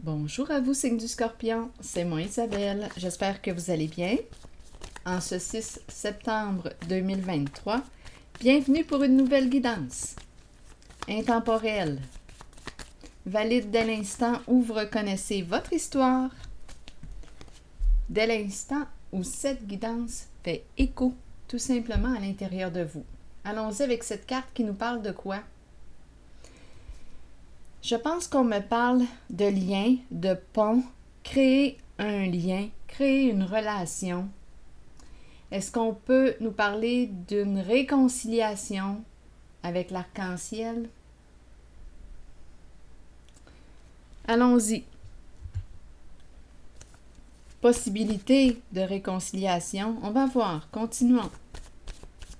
Bonjour à vous, signe du Scorpion, c'est moi Isabelle, j'espère que vous allez bien. En ce 6 septembre 2023, bienvenue pour une nouvelle guidance. Intemporelle. Valide dès l'instant où vous reconnaissez votre histoire. Dès l'instant où cette guidance fait écho tout simplement à l'intérieur de vous. Allons-y avec cette carte qui nous parle de quoi? Je pense qu'on me parle de lien, de pont, créer un lien, créer une relation. Est-ce qu'on peut nous parler d'une réconciliation avec l'arc-en-ciel? Allons-y. Possibilité de réconciliation, on va voir, continuons.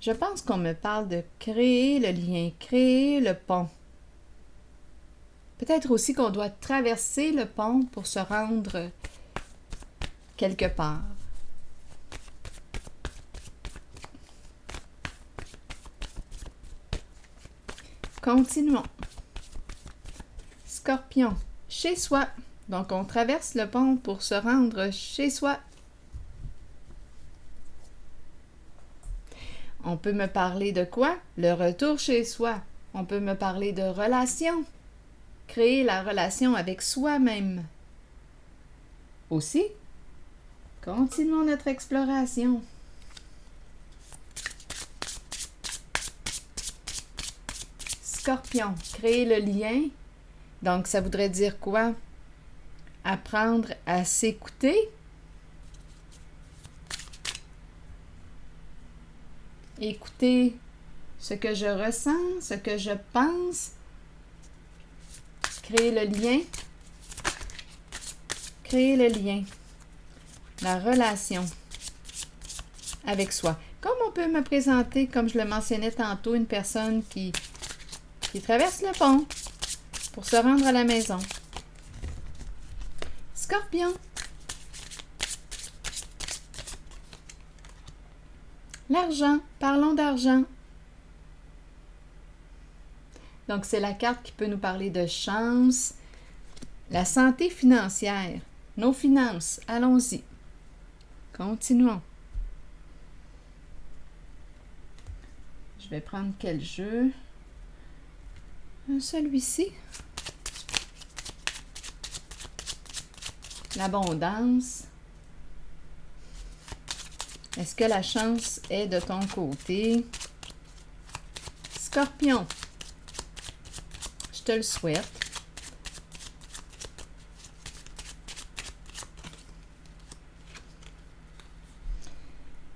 Je pense qu'on me parle de créer le lien, créer le pont. Peut-être aussi qu'on doit traverser le pont pour se rendre quelque part. Continuons. Scorpion, chez soi. Donc, on traverse le pont pour se rendre chez soi. On peut me parler de quoi? Le retour chez soi. On peut me parler de relation. Créer la relation avec soi-même. Aussi, continuons notre exploration. Scorpion, créer le lien. Donc, ça voudrait dire quoi? Apprendre à s'écouter. Écouter ce que je ressens, ce que je pense. Créer le lien. Créer le lien. La relation avec soi. Comme on peut me présenter, comme je le mentionnais tantôt, une personne qui traverse le pont pour se rendre à la maison. Scorpion. L'argent. Parlons d'argent. Donc, c'est la carte qui peut nous parler de chance. La santé financière. Nos finances. Allons-y. Continuons. Je vais prendre quel jeu? Celui-ci. L'abondance. Est-ce que la chance est de ton côté? Scorpion. Je te le souhaite.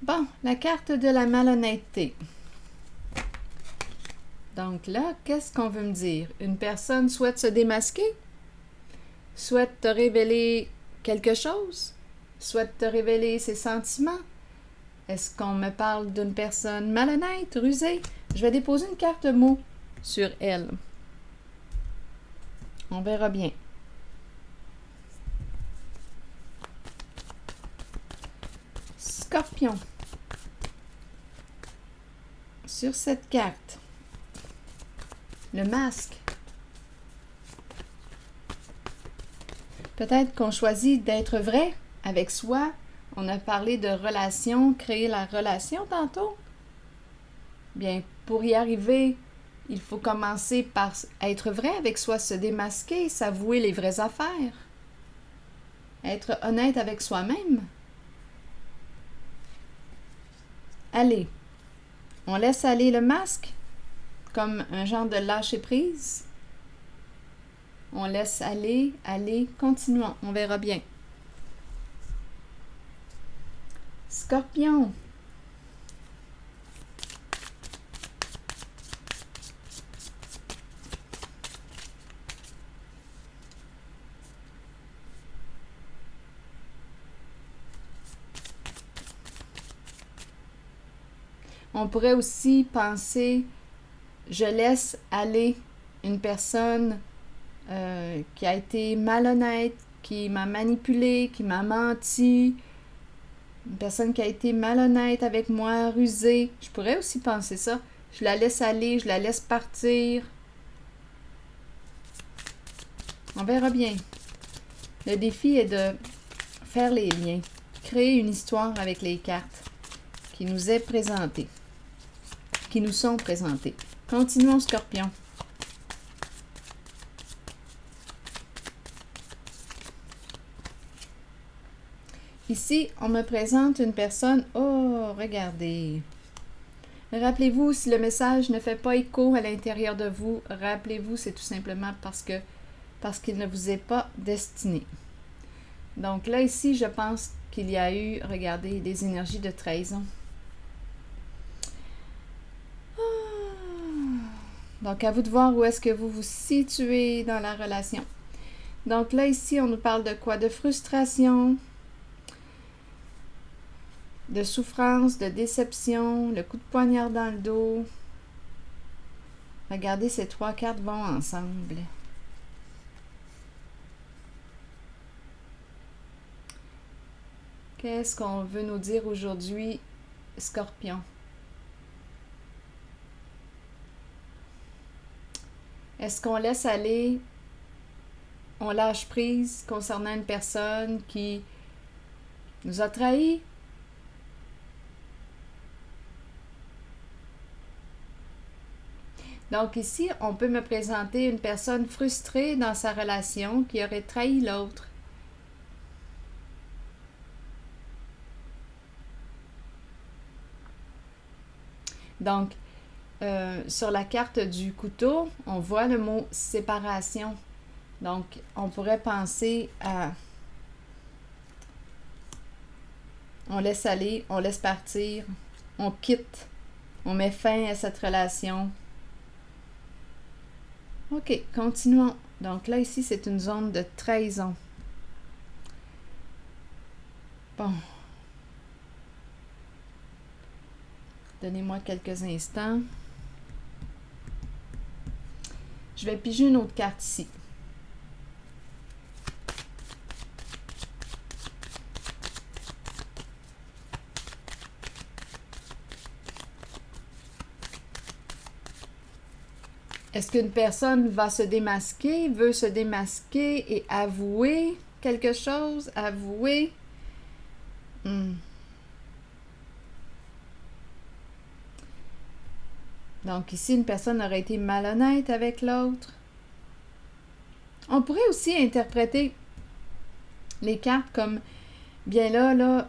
Bon, la carte de la malhonnêteté. Donc là, qu'est-ce qu'on veut me dire? Une personne souhaite se démasquer? Souhaite te révéler quelque chose? Souhaite te révéler ses sentiments? Est-ce qu'on me parle d'une personne malhonnête, rusée? Je vais déposer une carte mot sur elle. On verra bien. Scorpion. Sur cette carte, le masque. Peut-être qu'on choisit d'être vrai avec soi. On a parlé de relation, créer la relation tantôt. Bien, pour y arriver, il faut commencer par être vrai avec soi, se démasquer, s'avouer les vraies affaires. Être honnête avec soi-même. Allez, on laisse aller le masque comme un genre de lâcher-prise. On laisse aller, continuons, on verra bien. Scorpion. On pourrait aussi penser, je laisse aller une personne qui a été malhonnête, qui m'a manipulé, qui m'a menti, une personne qui a été malhonnête avec moi, rusée. Je pourrais aussi penser ça. Je la laisse aller, je la laisse partir. On verra bien. Le défi est de faire les liens, créer une histoire avec les cartes qui nous est présentée, qui nous sont présentées. Continuons, Scorpion. Ici, on me présente une personne. Oh, regardez. Rappelez-vous, si le message ne fait pas écho à l'intérieur de vous, rappelez-vous, c'est tout simplement parce qu'il ne vous est pas destiné. Donc là, ici, je pense qu'il y a eu, regardez, des énergies de trahison. Donc, à vous de voir où est-ce que vous vous situez dans la relation. Donc là, ici, on nous parle de quoi? De frustration, de souffrance, de déception, le coup de poignard dans le dos. Regardez, ces trois cartes vont ensemble. Qu'est-ce qu'on veut nous dire aujourd'hui, Scorpion? Est-ce qu'on laisse aller, on lâche prise concernant une personne qui nous a trahis? Donc ici, on peut me présenter une personne frustrée dans sa relation qui aurait trahi l'autre. Donc, sur la carte du couteau, on voit le mot séparation. Donc, on pourrait penser à... On laisse aller, on laisse partir, on quitte, on met fin à cette relation. OK, continuons. Donc là, ici, c'est une zone de trahison. Bon. Donnez-moi quelques instants. Je vais piger une autre carte ici. Est-ce qu'une personne va se démasquer, veut se démasquer et avouer quelque chose? Avouer? Donc ici, une personne aurait été malhonnête avec l'autre. On pourrait aussi interpréter les cartes comme, bien là,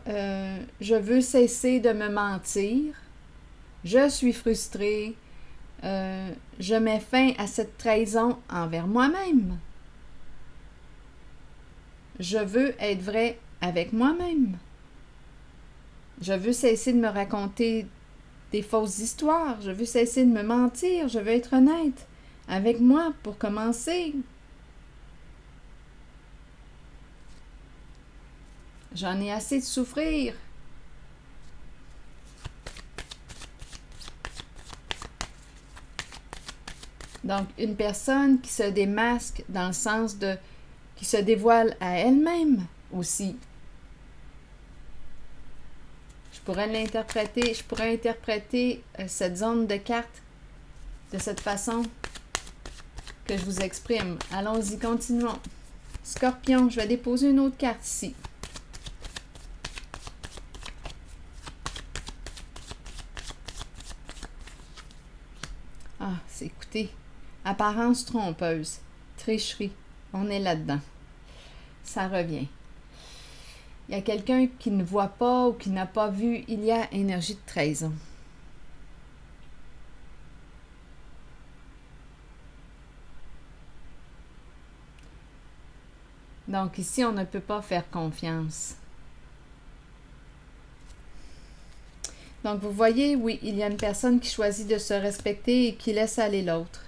je veux cesser de me mentir, je suis frustrée, je mets fin à cette trahison envers moi-même. Je veux être vrai avec moi-même. Je veux cesser de me raconter des fausses histoires. Je veux cesser de me mentir. Je veux être honnête avec moi pour commencer. J'en ai assez de souffrir. Donc, une personne qui se démasque dans le sens de... qui se dévoile à elle-même aussi. Je pourrais interpréter cette zone de cartes de cette façon que je vous exprime. Allons-y, continuons. Scorpion, je vais déposer une autre carte ici. Ah, c'est écoutez, apparence trompeuse, tricherie, on est là-dedans. Ça revient. Il y a quelqu'un qui ne voit pas ou qui n'a pas vu, il y a énergie de trahison. Donc ici, on ne peut pas faire confiance. Donc vous voyez, oui, il y a une personne qui choisit de se respecter et qui laisse aller l'autre.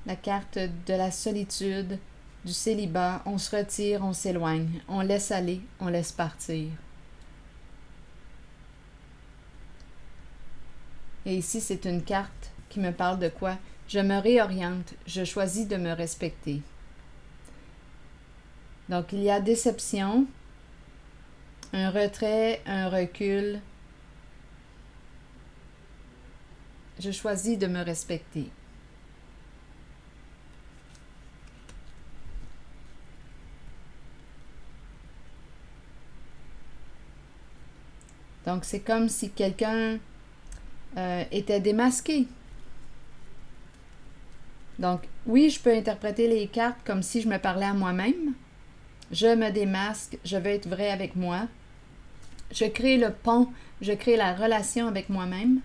La carte de la solitude, du célibat, on se retire, on s'éloigne, on laisse aller, on laisse partir. Et ici, c'est une carte qui me parle de quoi? Je me réoriente, je choisis de me respecter. Donc, il y a déception, un retrait, un recul. Je choisis de me respecter. Donc, c'est comme si quelqu'un était démasqué. Donc, oui, je peux interpréter les cartes comme si je me parlais à moi-même. Je me démasque, je veux être vrai avec moi. Je crée le pont, je crée la relation avec moi-même.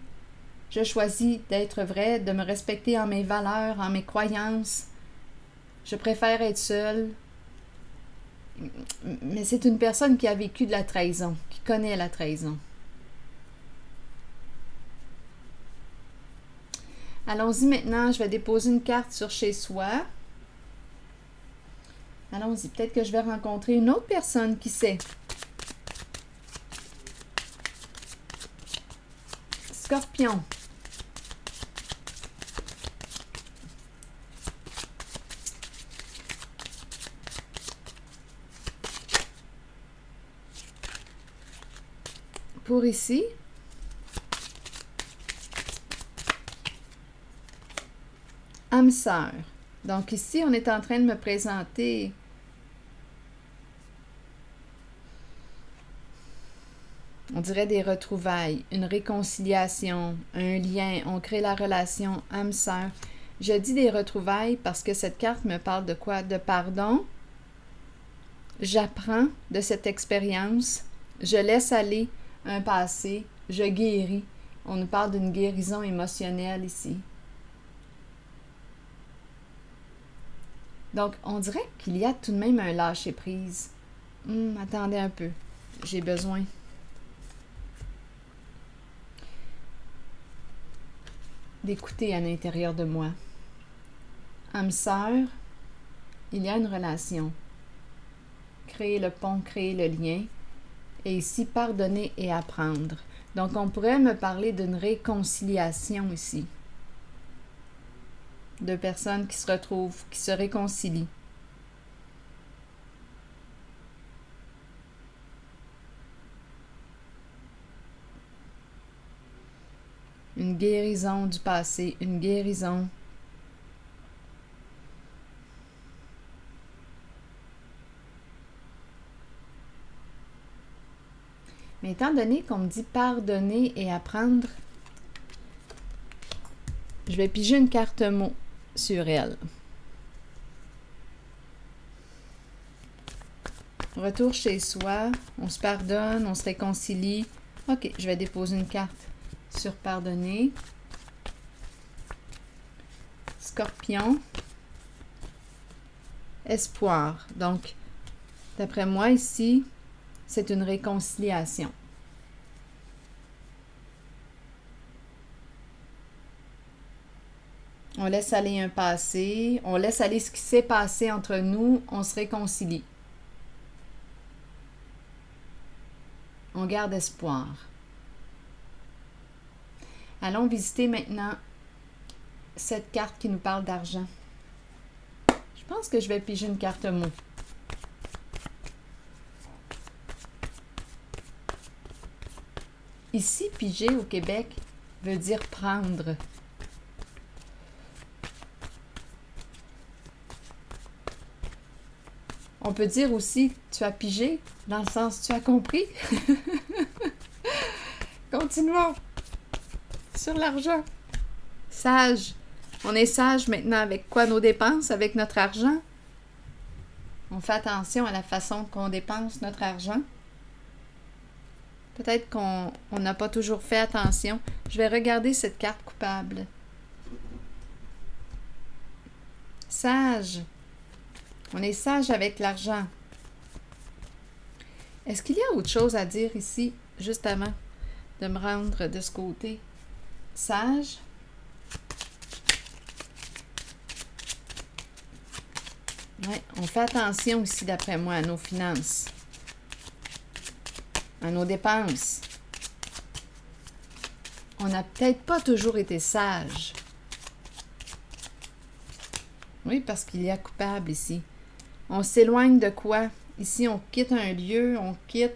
Je choisis d'être vrai, de me respecter en mes valeurs, en mes croyances. Je préfère être seule. Mais c'est une personne qui a vécu de la trahison, qui connaît la trahison. Allons-y maintenant, je vais déposer une carte sur chez soi. Allons-y, peut-être que je vais rencontrer une autre personne, qui sait. Scorpion. Pour ici, âme sœur. Donc ici, on est en train de me présenter on dirait des retrouvailles, une réconciliation, un lien, on crée la relation âme-sœur. Je dis des retrouvailles parce que cette carte me parle de quoi? De pardon. J'apprends de cette expérience. Je laisse aller un passé. Je guéris. On nous parle d'une guérison émotionnelle ici. Donc, on dirait qu'il y a tout de même un lâcher-prise. Attendez un peu. J'ai besoin. D'écouter à l'intérieur de moi. Âme sœur, il y a une relation. Créer le pont, créer le lien. Et ici, pardonner et apprendre. Donc, on pourrait me parler d'une réconciliation ici. Deux personnes qui se retrouvent, qui se réconcilient. Une guérison du passé, une guérison. Mais étant donné qu'on me dit pardonner et apprendre, je vais piger une carte mot sur elle. Retour chez soi, on se pardonne, on se réconcilie. Ok, je vais déposer une carte sur pardonner. Scorpion. Espoir. Donc, d'après moi ici, c'est une réconciliation. On laisse aller un passé, on laisse aller ce qui s'est passé entre nous, on se réconcilie. On garde espoir. Allons visiter maintenant cette carte qui nous parle d'argent. Je pense que je vais piger une carte mot. Ici, piger au Québec veut dire prendre. On peut dire aussi tu as pigé, dans le sens tu as compris. Continuons. Sur l'argent. Sage. On est sage maintenant avec quoi? Nos dépenses, avec notre argent. On fait attention à la façon qu'on dépense notre argent. Peut-être qu'on n'a pas toujours fait attention. Je vais regarder cette carte coupable. Sage. On est sage avec l'argent. Est-ce qu'il y a autre chose à dire ici, juste avant de me rendre de ce côté? Sage. Oui, on fait attention ici, d'après moi, à nos finances, à nos dépenses. On n'a peut-être pas toujours été sage. Oui, parce qu'il y a coupable ici. On s'éloigne de quoi? Ici, on quitte un lieu, on quitte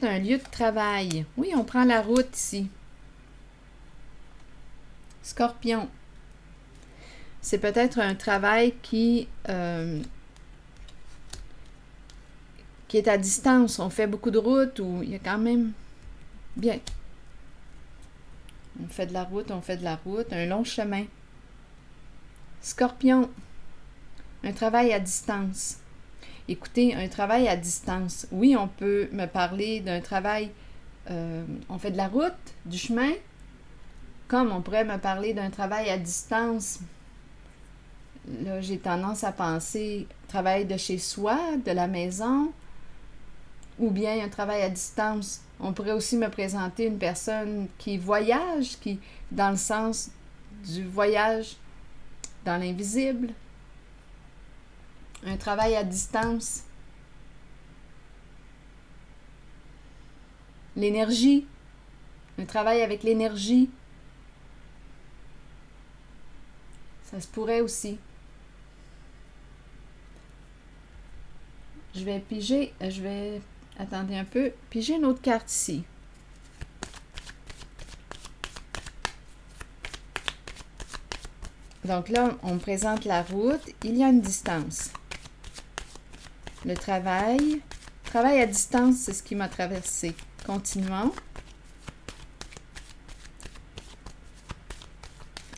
un lieu de travail. Oui, on prend la route ici. Scorpion. C'est peut-être un travail qui qui est à distance. On fait beaucoup de route ou il y a quand même... Bien. On fait de la route, un long chemin. Scorpion, un travail à distance. Écoutez, un travail à distance. Oui, on peut me parler d'un travail, on fait de la route, du chemin, comme on pourrait me parler d'un travail à distance. Là, j'ai tendance à penser travail de chez soi, de la maison, ou bien un travail à distance. On pourrait aussi me présenter une personne qui voyage, qui, dans le sens du voyage dans l'invisible. Un travail à distance. L'énergie. Un travail avec l'énergie. Ça se pourrait aussi. Attendez un peu, piger une autre carte ici. Donc là, on me présente la route, il y a une distance. Le travail à distance, c'est ce qui m'a traversé. Continuons.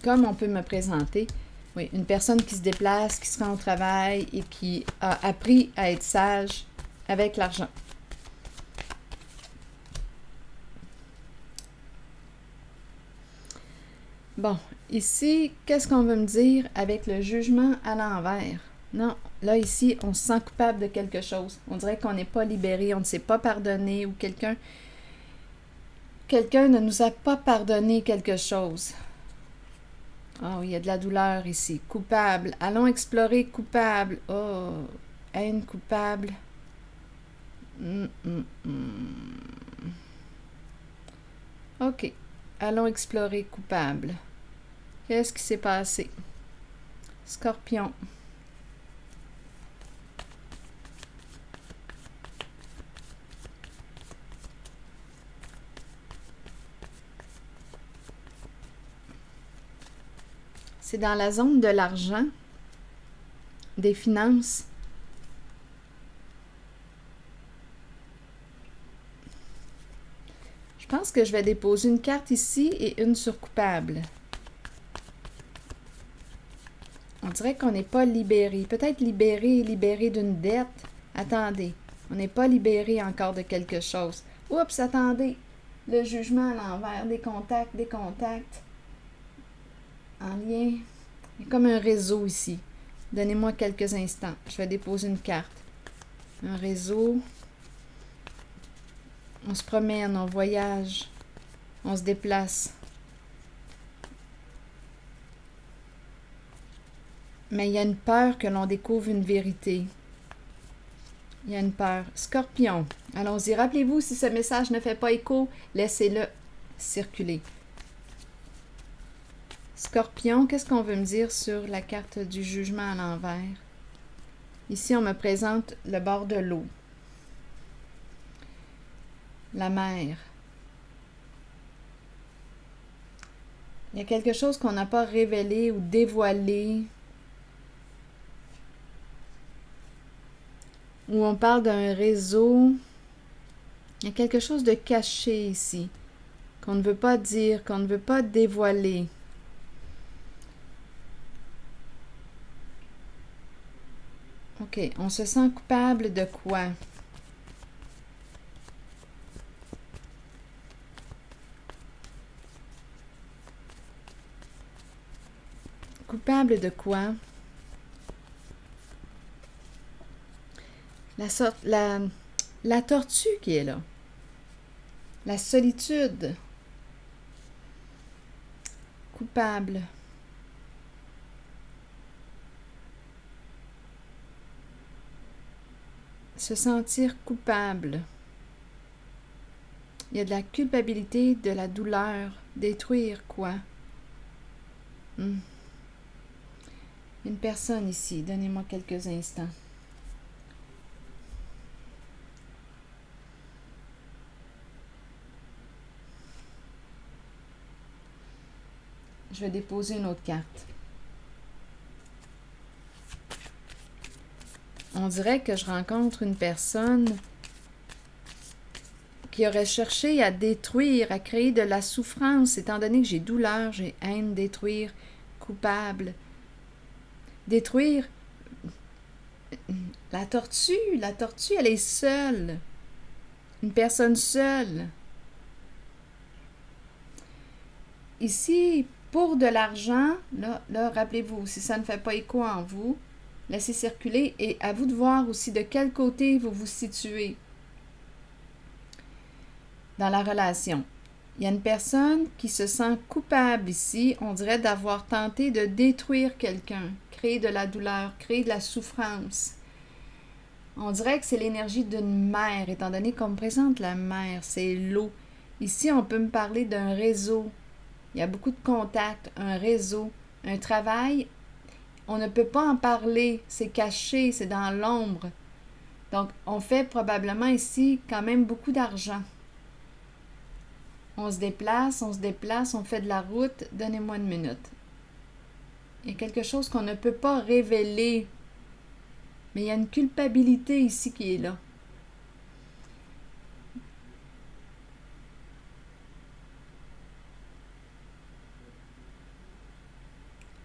Comme on peut me présenter, oui, une personne qui se déplace, qui se rend au travail et qui a appris à être sage avec l'argent. Bon, ici, qu'est-ce qu'on veut me dire avec le jugement à l'envers? Non, là, ici, on se sent coupable de quelque chose. On dirait qu'on n'est pas libéré, on ne s'est pas pardonné ou quelqu'un ne nous a pas pardonné quelque chose. Oh, il y a de la douleur ici. Coupable. Allons explorer coupable. Oh, haine coupable. OK. Allons explorer coupable. Qu'est-ce qui s'est passé? Scorpion. C'est dans la zone de l'argent, des finances. Je pense que je vais déposer une carte ici et une sur coupable. On dirait qu'on n'est pas libéré. Peut-être libéré d'une dette. Attendez, on n'est pas libéré encore de quelque chose. Oups, attendez. Le jugement à l'envers, des contacts. En lien. Il y a comme un réseau ici. Donnez-moi quelques instants. Je vais déposer une carte. Un réseau. On se promène, on voyage. On se déplace. Mais il y a une peur que l'on découvre une vérité. Il y a une peur. Scorpion. Allons-y. Rappelez-vous, si ce message ne fait pas écho, laissez-le circuler. Scorpion, qu'est-ce qu'on veut me dire sur la carte du jugement à l'envers? Ici, on me présente le bord de l'eau. La mer. Il y a quelque chose qu'on n'a pas révélé ou dévoilé. Où on parle d'un réseau. Il y a quelque chose de caché ici. Qu'on ne veut pas dire, qu'on ne veut pas dévoiler. OK, on se sent coupable de quoi? Coupable de quoi? La tortue qui est là. La solitude. Coupable. Se sentir coupable. Il y a de la culpabilité, de la douleur. Détruire quoi? Une personne ici. Donnez-moi quelques instants. Je vais déposer une autre carte. on dirait que je rencontre une personne qui aurait cherché à détruire, à créer de la souffrance, étant donné que j'ai douleur, j'ai haine, détruire, coupable. Détruire. La tortue, elle est seule. Une personne seule. Ici, pour de l'argent, là, rappelez-vous, si ça ne fait pas écho en vous, laissez circuler et à vous de voir aussi de quel côté vous vous situez dans la relation. Il y a une personne qui se sent coupable ici, on dirait d'avoir tenté de détruire quelqu'un, créer de la douleur, créer de la souffrance. On dirait que c'est l'énergie d'une mer, étant donné qu'on me présente la mer, c'est l'eau. Ici, on peut me parler d'un réseau. Il y a beaucoup de contacts, un réseau, un travail. On ne peut pas en parler, c'est caché, c'est dans l'ombre. Donc, on fait probablement ici quand même beaucoup d'argent. On se déplace, on fait de la route. Donnez-moi une minute. Il y a quelque chose qu'on ne peut pas révéler. Mais il y a une culpabilité ici qui est là.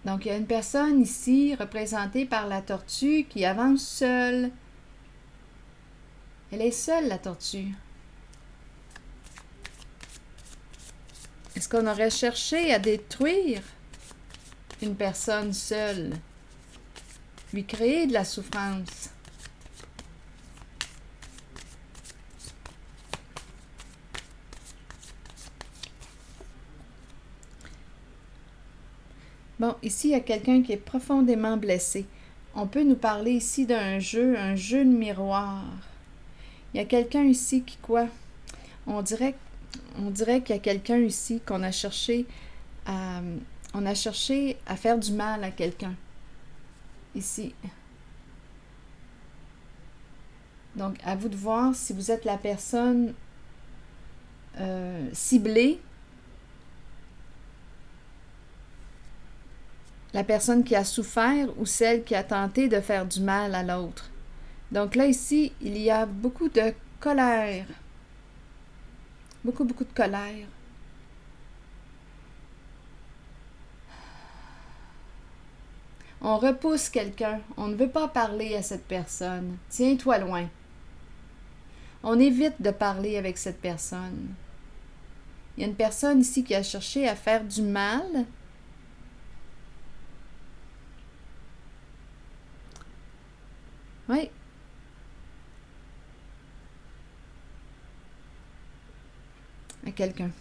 Donc, il y a une personne ici, représentée par la tortue, qui avance seule. Elle est seule, la tortue. Est-ce qu'on aurait cherché à détruire une personne seule? Lui créer de la souffrance? Bon, ici, il y a quelqu'un qui est profondément blessé. On peut nous parler ici d'un jeu, un jeu de miroir. Il y a quelqu'un ici qui quoi? On dirait qu'il y a quelqu'un ici qu'on a cherché à... On a cherché à faire du mal à quelqu'un. Ici. Donc, à vous de voir si vous êtes la personne ciblée, la personne qui a souffert ou celle qui a tenté de faire du mal à l'autre. Donc là, ici, il y a beaucoup de colère. Beaucoup de colère. On repousse quelqu'un. On ne veut pas parler à cette personne. Tiens-toi loin. On évite de parler avec cette personne. Il y a une personne ici qui a cherché à faire du mal. Oui. À quelqu'un.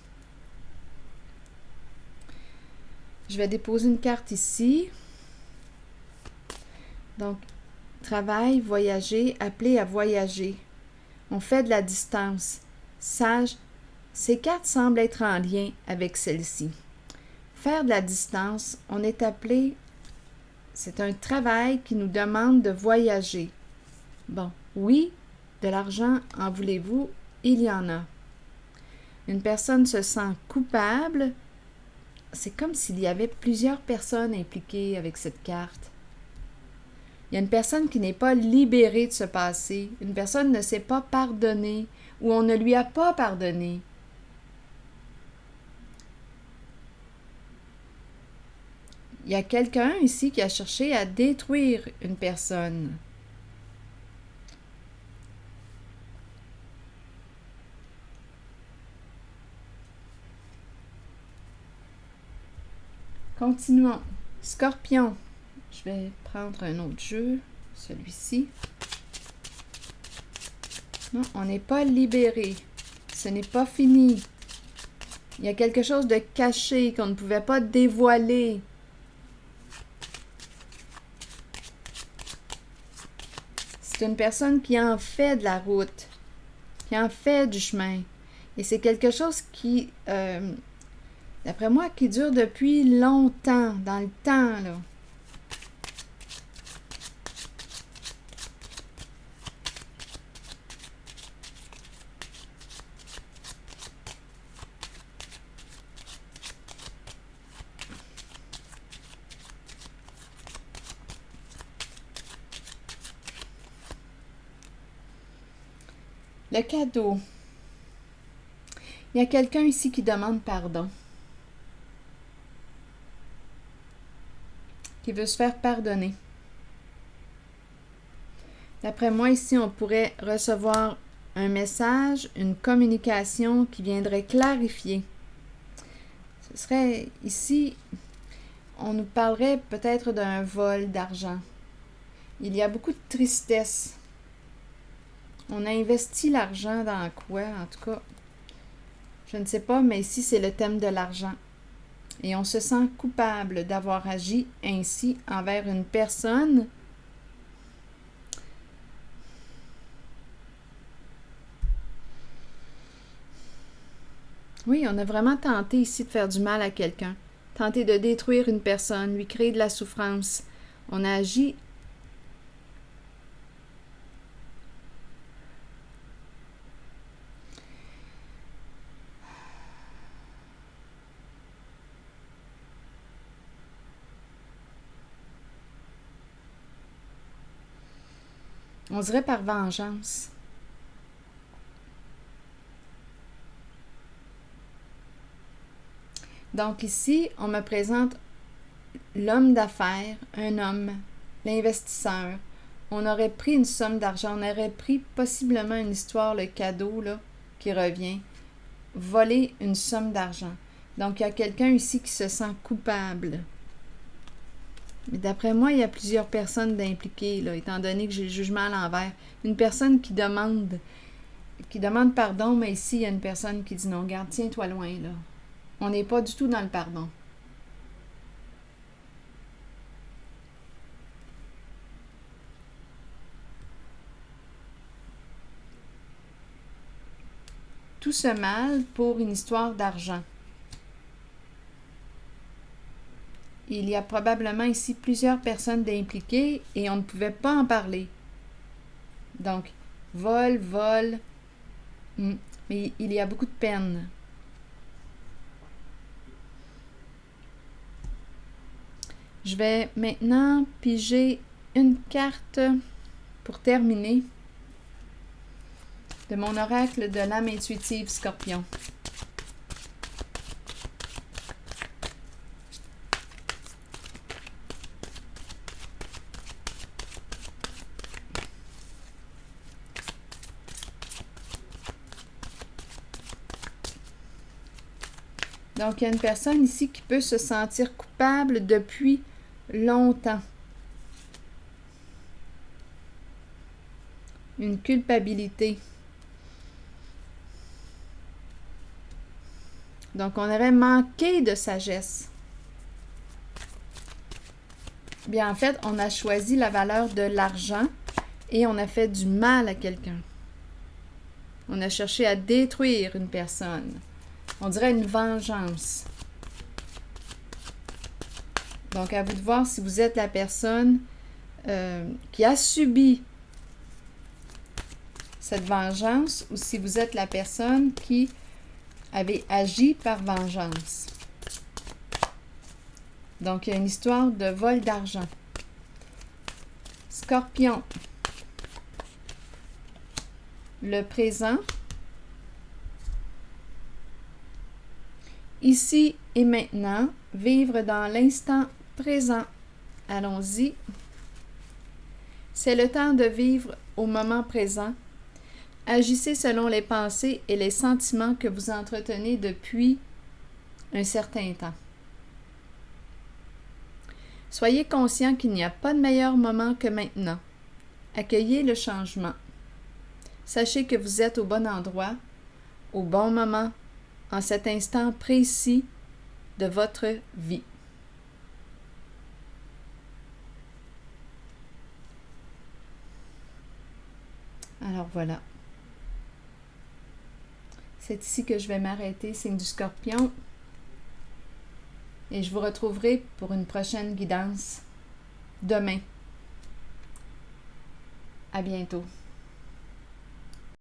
Je vais déposer une carte ici. Donc, travail, voyager, appeler à voyager. On fait de la distance. Sage, ces cartes semblent être en lien avec celle-ci. Faire de la distance, on est appelé, c'est un travail qui nous demande de voyager. Bon, oui, de l'argent, en voulez-vous? Il y en a. Une personne se sent coupable. C'est comme s'il y avait plusieurs personnes impliquées avec cette carte. Il y a une personne qui n'est pas libérée de ce passé. Une personne ne s'est pas pardonnée ou on ne lui a pas pardonné. Il y a quelqu'un ici qui a cherché à détruire une personne. Continuons. Scorpion. Je vais prendre un autre jeu, celui-ci. Non, on n'est pas libéré. Ce n'est pas fini. Il y a quelque chose de caché qu'on ne pouvait pas dévoiler. C'est une personne qui en fait de la route, qui en fait du chemin. Et c'est quelque chose qui, d'après moi, qui dure depuis longtemps, dans le temps, là. Le cadeau. Il y a quelqu'un ici qui demande pardon. Qui veut se faire pardonner. D'après moi, ici, on pourrait recevoir un message, une communication qui viendrait clarifier. Ce serait ici, on nous parlerait peut-être d'un vol d'argent. Il y a beaucoup de tristesse. On a investi l'argent dans quoi, en tout cas? Je ne sais pas, mais ici, c'est le thème de l'argent. Et on se sent coupable d'avoir agi ainsi envers une personne Oui, on a vraiment tenté ici de faire du mal à quelqu'un, tenté de détruire une personne, lui créer de la souffrance. On a agi on dirait par vengeance. Donc ici, on me présente l'homme d'affaires, un homme, l'investisseur. On aurait pris une somme d'argent, on aurait pris possiblement une histoire, le cadeau là, qui revient, voler une somme d'argent. Donc il y a quelqu'un ici qui se sent coupable. Mais d'après moi, il y a plusieurs personnes d'impliquées, là, étant donné que j'ai le jugement à l'envers. Une personne qui demande pardon, mais ici, il y a une personne qui dit non, garde, tiens-toi loin, là. On n'est pas du tout dans le pardon. Tout ce mal pour une histoire d'argent. Il y a probablement ici plusieurs personnes d'impliquées et on ne pouvait pas en parler. Donc, vol, mais il y a beaucoup de peine. Je vais maintenant piger une carte pour terminer de mon oracle de l'âme intuitive Scorpion. Donc, il y a une personne ici qui peut se sentir coupable depuis longtemps. Une culpabilité. Donc, on aurait manqué de sagesse. Bien, en fait, on a choisi la valeur de l'argent et on a fait du mal à quelqu'un. On a cherché à détruire une personne. On dirait une vengeance. Donc, à vous de voir si vous êtes la personne qui a subi cette vengeance ou si vous êtes la personne qui avait agi par vengeance. Donc, il y a une histoire de vol d'argent. Scorpion. Le présent. Ici et maintenant, vivre dans l'instant présent. Allons-y. C'est le temps de vivre au moment présent. Agissez selon les pensées et les sentiments que vous entretenez depuis un certain temps. Soyez conscient qu'il n'y a pas de meilleur moment que maintenant. Accueillez le changement. Sachez que vous êtes au bon endroit, au bon moment, en cet instant précis de votre vie. Alors voilà. C'est ici que je vais m'arrêter, signe du Scorpion. Et je vous retrouverai pour une prochaine guidance demain. À bientôt.